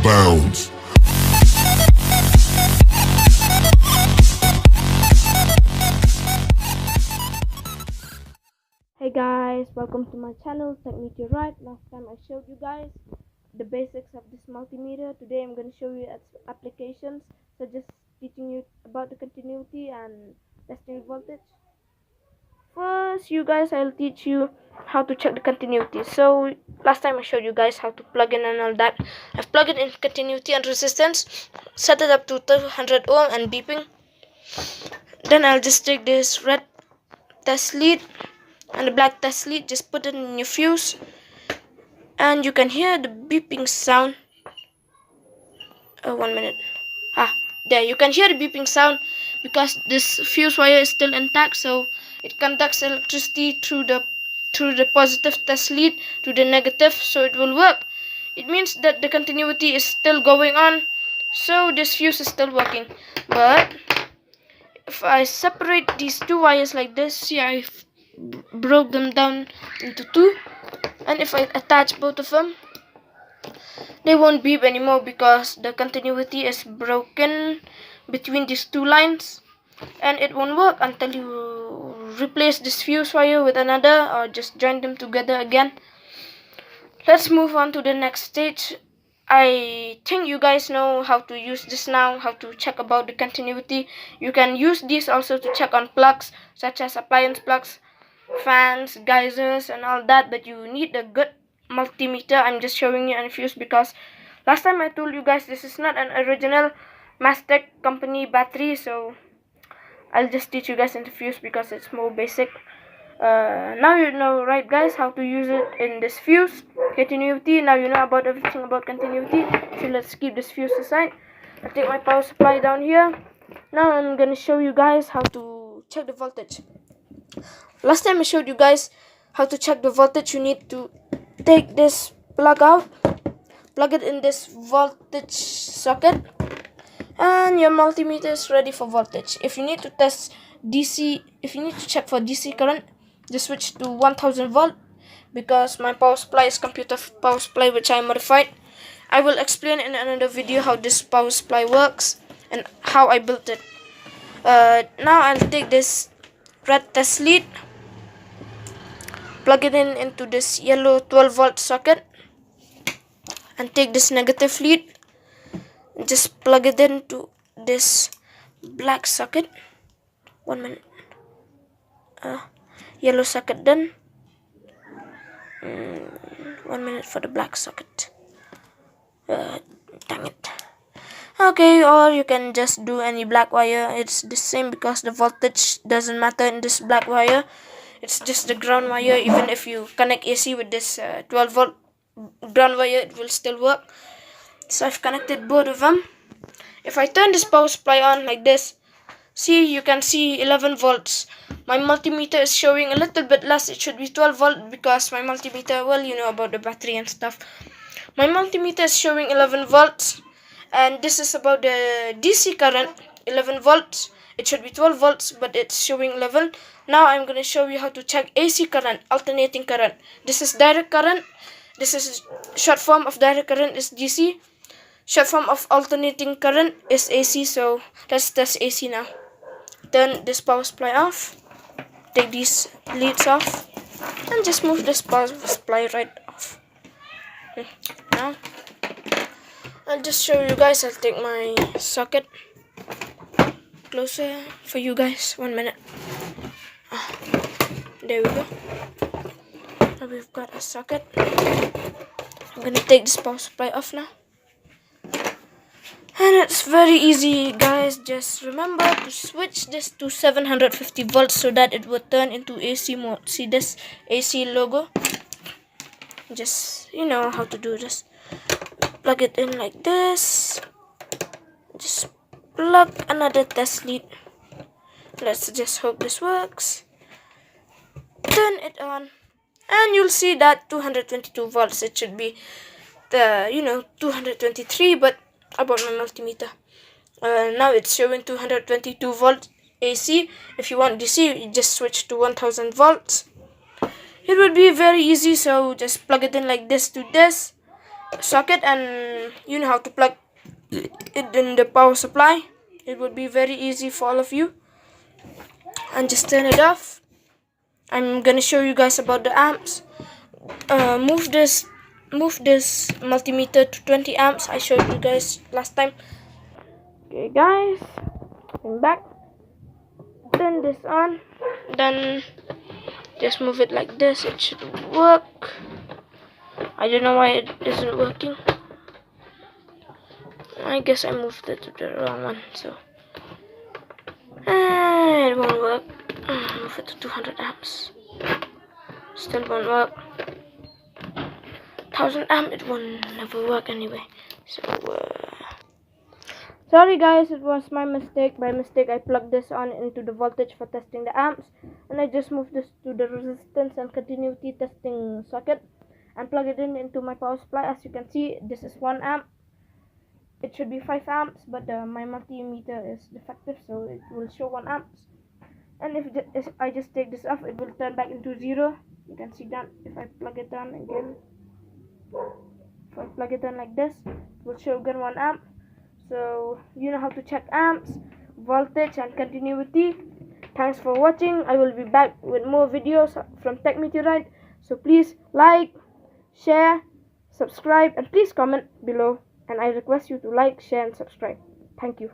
bounds. Hey guys, welcome to my channel Multimeter. Last time I showed you guys the basics of this multimeter. Today I'm going to show you its applications, so just teaching you about the continuity and testing voltage. First, you guys, I'll teach you how to check the continuity. So last time I showed you guys how to plug in and all that. I've plugged in continuity and resistance, set it up to 200 ohm and beeping. Then I'll just take this red test lead and the black test lead, just put it in your fuse and you can hear the beeping sound. 1 minute. There, you can hear the beeping sound because this fuse wire is still intact, so it conducts electricity through the positive test lead to the negative, so it will work. It means that the continuity is still going on, so this fuse is still working. But if I separate these two wires like this, see, I broke them down into two, and if I attach both of them, they won't beep anymore because the continuity is broken between these two lines, and it won't work until you replace this fuse wire with another or just join them together again. Let's move on to the next stage. I think you guys know how to use this now, how to check about the continuity. You can use this also to check on plugs such as appliance plugs, fans, geysers and all that, but you need a good multimeter. I'm just showing you a fuse because last time I told you guys this is not an original Mastec company battery, so I'll just teach you guys in the fuse because it's more basic. Now you know, right guys, how to use it in this fuse continuity. Now you know about everything about continuity, so let's keep this fuse aside. I'll take my power supply down here. Now I'm gonna show you guys how to check the voltage. Last time I showed you guys how to check the voltage. You need to take this plug out, plug it in this voltage socket, and your multimeter is ready for voltage. If you need to test DC, if you need to check for DC current, just switch to 1000 volt because my power supply is computer power supply which I modified. I will explain in another video how this power supply works and how I built it. Now I'll take this red test lead, plug it in into this yellow 12 volt socket, and take this negative lead, just plug it into this black socket. 1 minute. Yellow socket done. 1 minute for the black socket. Dang it. Okay, or you can just do any black wire. It's the same because the voltage doesn't matter in this black wire. It's just the ground wire. Even if you connect AC with this 12 volt ground wire, it will still work. So I've connected both of them. If I turn this power supply on like this, see, you can see 11 volts. My multimeter is showing a little bit less. It should be 12 volt because my multimeter, well, you know about the battery and stuff. My multimeter is showing 11 volts, and this is about the DC current, 11 volts. It should be 12 volts, but it's showing 11. Now I'm going to show you how to check AC current, alternating current. This is direct current. This is short form of direct current is DC. Short form of alternating current is AC, so let's test AC now. Turn this power supply off, take these leads off, and just move this power supply right off. Now I'll just show you guys. I'll take my socket closer for you guys. 1 minute. There we go. Now we've got a socket. I'm gonna take this power supply off now. And it's very easy, guys. Just remember to switch this to 750 volts so that it will turn into AC mode. See this AC logo? Just, you know how to do this. Plug it in like this. Just plug another test lead. Let's just hope this works. Turn it on, and you'll see that 222 volts. It should be the 223, but about my multimeter. Now it's showing 222 volt AC. If you want DC, you just switch to 1000 volts. It would be very easy, so just plug it in like this to this, socket, and you know how to plug it in the power supply. It would be very easy for all of you. And just turn it off. I'm gonna show you guys about the amps. Move this multimeter to 20 amps. I showed you guys last time. Okay guys, I'm back. Turn this on, then just move it like this. It should work. I don't know why it isn't working. I guess I moved it to the wrong one, so it won't work. Move it to 200 amps. Still won't work. 1000 amp, it won't never work anyway. So sorry guys, it was my mistake. By mistake, I plugged this on into the voltage for testing the amps, and I just moved this to the resistance and continuity testing socket and plug it in into my power supply. As you can see, this is 1 amp. It should be 5 amps, but my multimeter is defective, so it will show 1 amps. And if I just take this off, it will turn back into 0. You can see that. If I plug it on again, if I plug it on like this, it will show again 1 amp. So you know how to check amps, voltage, and continuity. Thanks for watching. I will be back with more videos from Tech Meteorite. So please like, share, subscribe, and please comment below. And I request you to like, share, and subscribe. Thank you.